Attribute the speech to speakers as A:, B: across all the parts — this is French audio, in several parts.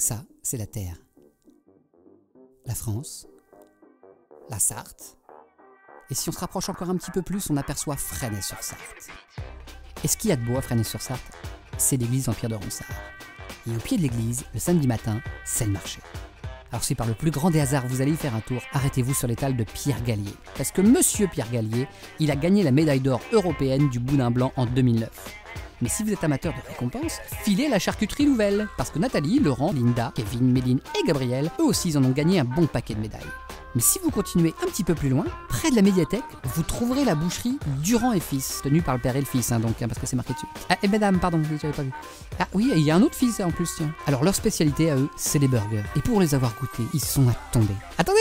A: Ça, c'est la terre. La France, la Sarthe. Et si on se rapproche encore un petit peu plus, on aperçoit Fresnay-sur-Sarthe. Et ce qu'il y a de beau à Fresnay-sur-Sarthe, c'est l'église Empire de Ronsard. Et au pied de l'église, le samedi matin, c'est le marché. Alors si par le plus grand des hasards vous allez y faire un tour, arrêtez-vous sur l'étal de Pierre Gallier. Parce que monsieur Pierre Gallier, il a gagné la médaille d'or européenne du boudin blanc en 2009. Mais si vous êtes amateur de récompenses, filez la charcuterie nouvelle. Parce que Nathalie, Laurent, Linda, Kevin, Méline et Gabriel, eux aussi ils en ont gagné un bon paquet de médailles. Mais si vous continuez un petit peu plus loin, près de la médiathèque, vous trouverez la boucherie Durand et Fils, tenue par le père et le fils, parce que c'est marqué dessus. Ah, et mesdames, pardon, je n'avais pas vu. Ah oui, il y a un autre fils en plus, tiens. Alors leur spécialité à eux, c'est les burgers. Et pour les avoir goûtés, ils sont à tomber. Attendez,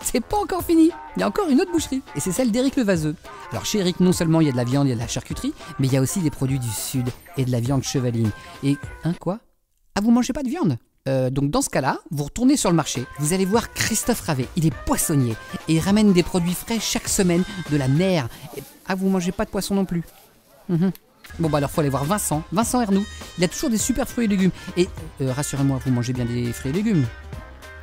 A: c'est pas encore fini. Il y a encore une autre boucherie, et c'est celle d'Éric Levaseux. Alors chez Eric, non seulement il y a de la viande, il y a de la charcuterie, mais il y a aussi des produits du Sud et de la viande chevaline. Et, quoi? Ah, vous mangez pas de viande? Donc dans ce cas-là, vous retournez sur le marché, vous allez voir Christophe Ravet, il est poissonnier et il ramène des produits frais chaque semaine de la mer. Et, vous mangez pas de poisson non plus. Bon bah alors faut aller voir Vincent Ernoux, il a toujours des super fruits et légumes. Et rassurez-moi, vous mangez bien des fruits et légumes?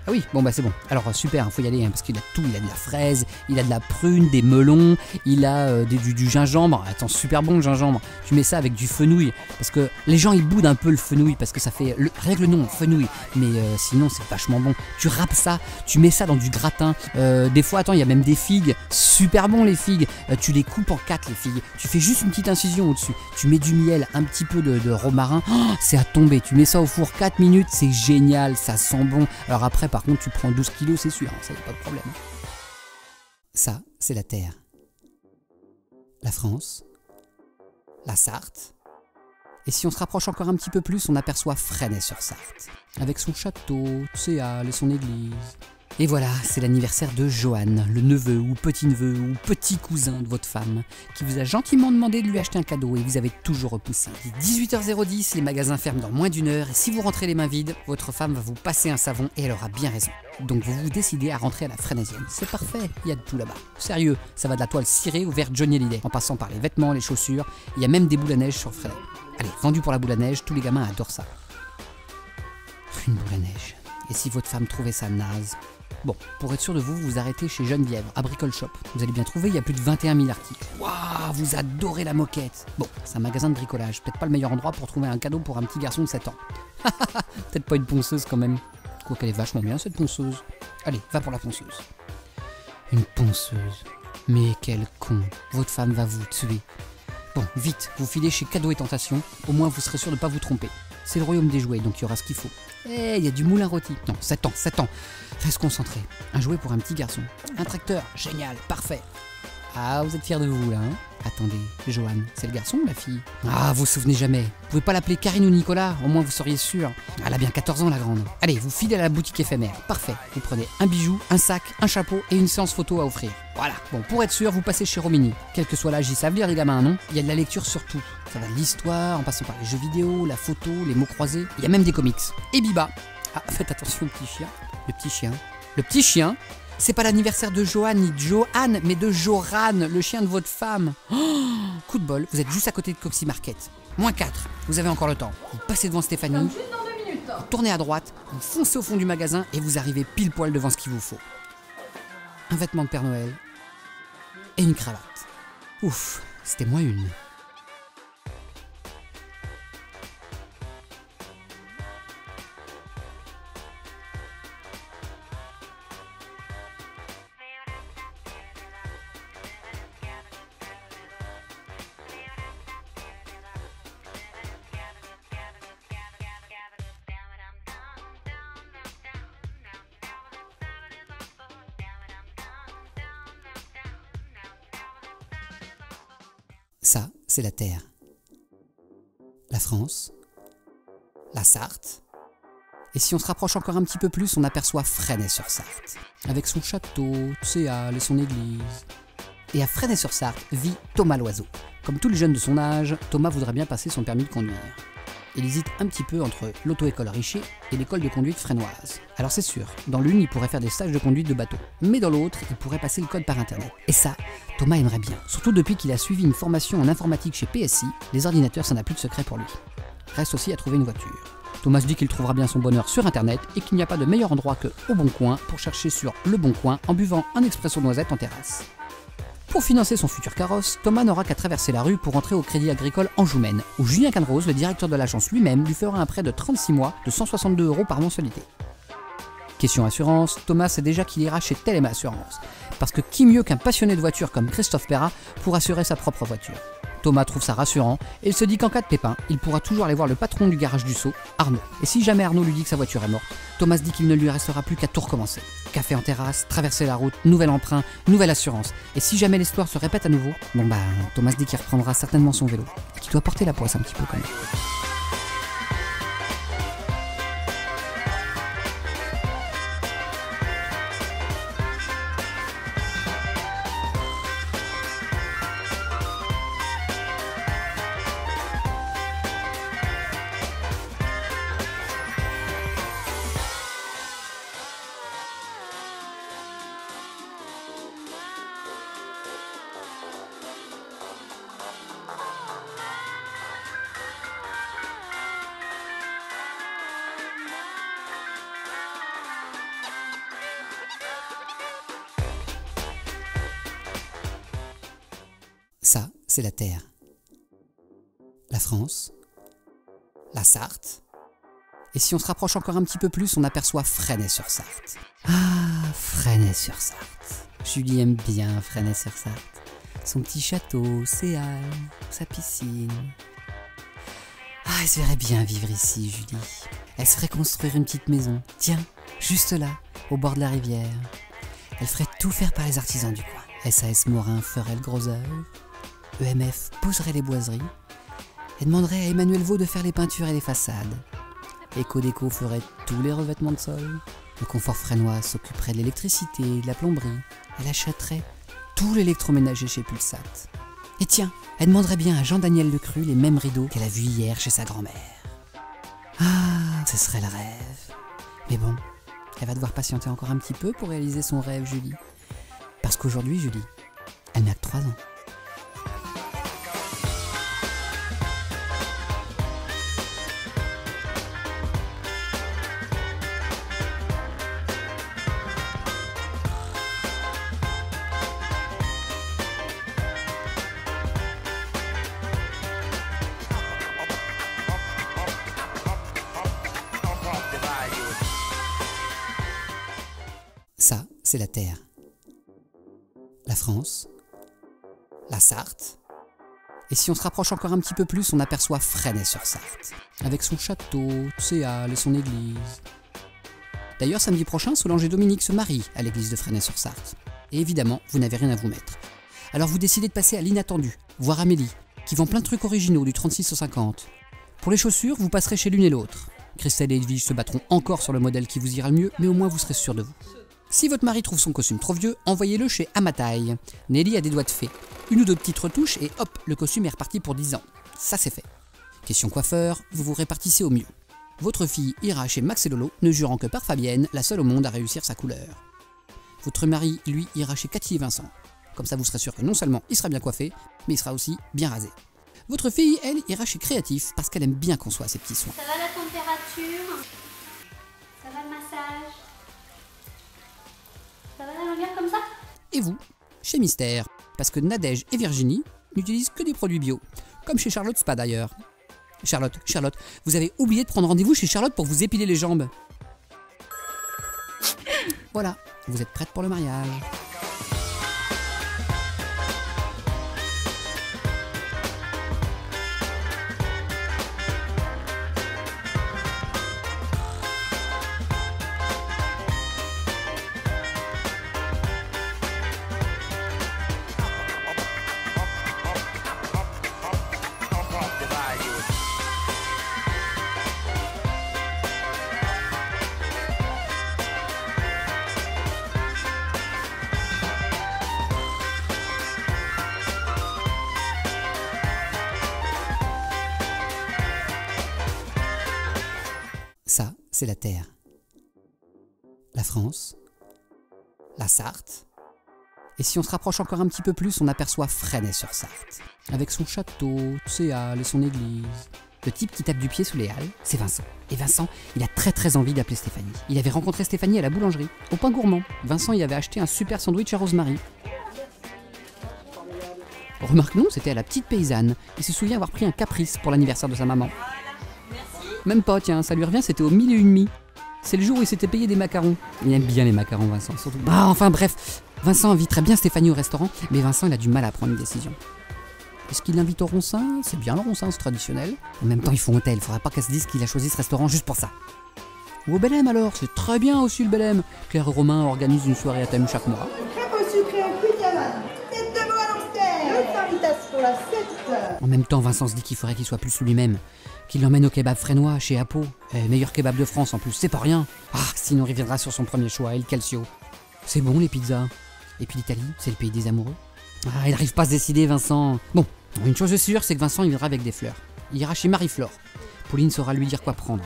A: Ah oui, bon bah c'est bon. Alors super, faut y aller parce qu'il a tout, il a de la fraise, il a de la prune, des melons, il a du gingembre. Attends, super bon le gingembre. Tu mets ça avec du fenouil parce que les gens ils boudent un peu le fenouil parce que ça fait rien que le nom fenouil, mais sinon c'est vachement bon. Tu râpes ça, tu mets ça dans du gratin. Des fois, attends, il y a même des figues, super bon les figues. Tu les coupes en 4 les figues. Tu fais juste une petite incision au-dessus. Tu mets du miel, un petit peu de romarin. Oh, c'est à tomber. Tu mets ça au four 4 minutes, c'est génial, ça sent bon. Alors après par contre tu prends 12 kilos, c'est sûr, ça y a pas de problème. Ça, c'est la terre. La France, la Sarthe. Et si on se rapproche encore un petit peu plus, on aperçoit Fresnay-sur-Sarthe, avec son château, ses halles et son église. Et voilà, c'est l'anniversaire de Johan, le neveu ou petit-neveu ou petit cousin de votre femme, qui vous a gentiment demandé de lui acheter un cadeau et vous avez toujours repoussé. 18h10, les magasins ferment dans moins d'une heure et si vous rentrez les mains vides, votre femme va vous passer un savon et elle aura bien raison. Donc vous vous décidez à rentrer à la Fresnaysienne. C'est parfait, il y a de tout là-bas. Sérieux, ça va de la toile cirée au verre Johnny Hallyday, en passant par les vêtements, les chaussures, il y a même des boules à neige sur Fresnay. Allez, vendu pour la boule à neige, tous les gamins adorent ça. Une boule à neige. Et si votre femme trouvait ça naze? Bon, pour être sûr de vous, vous arrêtez chez Geneviève, à Bricole Shop. Vous allez bien trouver, il y a plus de 21 000 articles. Waouh, vous adorez la moquette. Bon, c'est un magasin de bricolage, peut-être pas le meilleur endroit pour trouver un cadeau pour un petit garçon de 7 ans. Peut-être pas une ponceuse quand même. Quoique elle est vachement bien cette ponceuse. Allez, va pour la ponceuse. Une ponceuse. Mais quel con. Votre femme va vous tuer. Bon, vite, vous filez chez Cadeaux et Tentations, au moins vous serez sûr de ne pas vous tromper. C'est le royaume des jouets, donc il y aura ce qu'il faut. Eh, il y a du moulin rôti. Non, 7 ans. Reste concentré. Un jouet pour un petit garçon. Un tracteur, génial, parfait. Ah, vous êtes fiers de vous, là, hein? Attendez, Johan, c'est le garçon ou la fille? Ah, vous vous souvenez jamais. Vous pouvez pas l'appeler Karine ou Nicolas, au moins vous seriez sûr. Elle a bien 14 ans, la grande. Allez, vous filez à la boutique éphémère. Parfait. Vous prenez un bijou, un sac, un chapeau et une séance photo à offrir. Voilà. Bon, pour être sûr, vous passez chez Romini. Quel que soit l'âge, ils savent lire les gamins, non? Il y a de la lecture sur tout. Ça va de l'histoire, en passant par les jeux vidéo, la photo, les mots croisés. Il y a même des comics. Et Biba. Ah, faites attention au petit chien. Le petit chien. Le petit chien, c'est pas l'anniversaire de Johan ni de Johan, mais de Joran, le chien de votre femme. Oh, coup de bol, vous êtes juste à côté de Coxy Market. -4, vous avez encore le temps. Vous passez devant Stéphanie, vous tournez à droite, vous foncez au fond du magasin et vous arrivez pile poil devant ce qu'il vous faut. Un vêtement de Père Noël et une cravate. Ouf, c'était moins une. Ça, c'est la terre. La France, la Sarthe. Et si on se rapproche encore un petit peu plus, on aperçoit Fresnay-sur-Sarthe, avec son château, ses halles et son église. Et à Fresnay-sur-Sarthe vit Thomas Loiseau. Comme tous les jeunes de son âge, Thomas voudrait bien passer son permis de conduire. Il hésite un petit peu entre l'auto-école Richer et l'école de conduite fresnoise. Alors c'est sûr, dans l'une il pourrait faire des stages de conduite de bateau, mais dans l'autre il pourrait passer le code par internet. Et ça, Thomas aimerait bien, surtout depuis qu'il a suivi une formation en informatique chez PSI, les ordinateurs ça n'a plus de secret pour lui. Reste aussi à trouver une voiture. Thomas dit qu'il trouvera bien son bonheur sur internet et qu'il n'y a pas de meilleur endroit que Au Bon Coin pour chercher sur Le Bon Coin en buvant un expresso noisette en terrasse. Pour financer son futur carrosse, Thomas n'aura qu'à traverser la rue pour entrer au Crédit Agricole Anjoumen, où Julien Canrose, le directeur de l'agence lui-même, lui fera un prêt de 36 mois de 162 € par mensualité. Question assurance, Thomas sait déjà qu'il ira chez Telema Assurance, parce que qui mieux qu'un passionné de voiture comme Christophe Perra pour assurer sa propre voiture. Thomas trouve ça rassurant et il se dit qu'en cas de pépin, il pourra toujours aller voir le patron du garage du Sceau, Arnaud. Et si jamais Arnaud lui dit que sa voiture est morte, Thomas dit qu'il ne lui restera plus qu'à tout recommencer. Café en terrasse, traverser la route, nouvel emprunt, nouvelle assurance. Et si jamais l'histoire se répète à nouveau, Thomas dit qu'il reprendra certainement son vélo et qu'il doit porter la poisse un petit peu quand même. Ça, c'est la Terre. La France. La Sarthe. Et si on se rapproche encore un petit peu plus, on aperçoit Fresnay-sur-Sarthe. Ah, Fresnay-sur-Sarthe. Julie aime bien Fresnay-sur-Sarthe. Son petit château, ses halles, sa piscine. Ah, elle se verrait bien vivre ici, Julie. Elle se ferait construire une petite maison. Tiens, juste là, au bord de la rivière. Elle ferait tout faire par les artisans du coin. SAS Morin ferait le gros œuvre. EMF poserait les boiseries et demanderait à Emmanuel Vaux de faire les peintures et les façades. Ecodeco ferait tous les revêtements de sol. Le confort fresnois s'occuperait de l'électricité et de la plomberie. Elle achèterait tout l'électroménager chez Pulsat. Et tiens, elle demanderait bien à Jean-Daniel Lecru les mêmes rideaux qu'elle a vus hier chez sa grand-mère. Ah, ce serait le rêve. Mais bon, elle va devoir patienter encore un petit peu pour réaliser son rêve, Julie. Parce qu'aujourd'hui, Julie, elle n'a que 3 ans. Ça, c'est la Terre. La France. La Sarthe. Et si on se rapproche encore un petit peu plus, on aperçoit Fresnay-sur-Sarthe, avec son château, ses halles et son église. D'ailleurs, samedi prochain, Solange et Dominique se marient à l'église de Fresnay-sur-Sarthe. Et évidemment, vous n'avez rien à vous mettre. Alors vous décidez de passer à l'inattendu, voir Amélie, qui vend plein de trucs originaux du 36 au 50. Pour les chaussures, vous passerez chez l'une et l'autre. Christelle et Edwige se battront encore sur le modèle qui vous ira le mieux, mais au moins vous serez sûr de vous. Si votre mari trouve son costume trop vieux, envoyez-le chez Amataille. Nelly a des doigts de fée. Une ou deux petites retouches et hop, le costume est reparti pour 10 ans. Ça c'est fait. Question coiffeur, vous vous répartissez au mieux. Votre fille ira chez Max et Lolo, ne jurant que par Fabienne, la seule au monde à réussir sa couleur. Votre mari, lui, ira chez Cathy et Vincent. Comme ça vous serez sûr que non seulement il sera bien coiffé, mais il sera aussi bien rasé. Votre fille, elle, ira chez Créatif parce qu'elle aime bien qu'on soit à ses petits soins.
B: Ça va la température? Ça va le massage? Ça va la longueur comme ça?
A: Et vous, chez Mystère, parce que Nadège et Virginie n'utilisent que des produits bio, comme chez Charlotte Spa d'ailleurs. Charlotte, vous avez oublié de prendre rendez-vous chez Charlotte pour vous épiler les jambes. Voilà, vous êtes prête pour le mariage. Ça, c'est la Terre. La France. La Sarthe. Et si on se rapproche encore un petit peu plus, on aperçoit Fresnay-sur-Sarthe, avec son château, ses halles et son église. Le type qui tape du pied sous les halles, c'est Vincent. Et Vincent, il a très envie d'appeler Stéphanie. Il avait rencontré Stéphanie à la boulangerie, au pain gourmand. Vincent y avait acheté un super sandwich à Rosemary. Remarque non, c'était à la petite paysanne. Il se souvient avoir pris un caprice pour l'anniversaire de sa maman. Même pas, tiens, ça lui revient, c'était au 1001. C'est le jour où il s'était payé des macarons. Il aime bien les macarons, Vincent, surtout. Bah, enfin bref, Vincent inviterait bien Stéphanie au restaurant, mais Vincent, il a du mal à prendre une décision. Est-ce qu'il l'invite au Ronsin? C'est bien le Ronsin, c'est traditionnel. En même temps, ils font hôtel, faudrait pas qu'elle se dise qu'il a choisi ce restaurant juste pour ça. Ou au Belém alors, c'est très bien aussi le Belém. Claire et Romain organisent une soirée à thème chaque mois.
C: Crêpe au sucre et un cuit de diamant. Tête de veau à l'austère. L'autre invitation pour la 7.
A: En même temps, Vincent se dit qu'il faudrait qu'il soit plus sous lui-même. Qu'il l'emmène au kebab frénois chez Apo. Meilleur kebab de France en plus, c'est pas rien. Ah, sinon il reviendra sur son premier choix, El Calcio. C'est bon les pizzas. Et puis l'Italie, c'est le pays des amoureux. Ah, il n'arrive pas à se décider, Vincent. Bon, une chose est sûre, c'est que Vincent il viendra avec des fleurs. Il ira chez Marie-Flore. Pauline saura lui dire quoi prendre.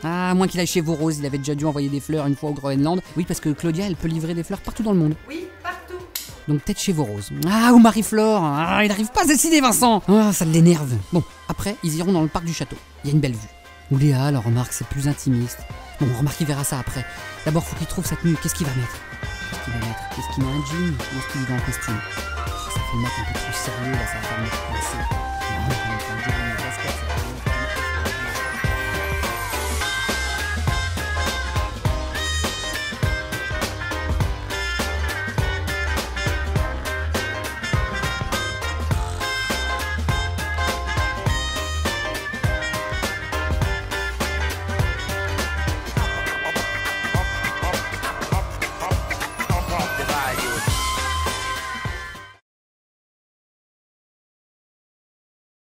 A: Ah, à moins qu'il aille chez Vos Roses, il avait déjà dû envoyer des fleurs une fois au Groenland. Oui, parce que Claudia, elle peut livrer des fleurs partout dans le monde.
C: Oui, partout.
A: Donc peut-être chez Vos Roses. Ah, ou Marie-Flore. Ah, il n'arrive pas à se décider, Vincent. Ah, ça l'énerve. Bon, après, ils iront dans le parc du château. Il y a une belle vue. Ou Léa, alors remarque, c'est plus intimiste. Bon, remarque, il verra ça après. D'abord, faut qu'il trouve sa tenue. Qu'est-ce qu'il va mettre? Est-ce qu'il met un jean ou est-ce qu'il va en costume? Ça fait le mec un peu trop sérieux, là, ça va faire le mec coincé. Non, quand même, faut un jean, une casquette,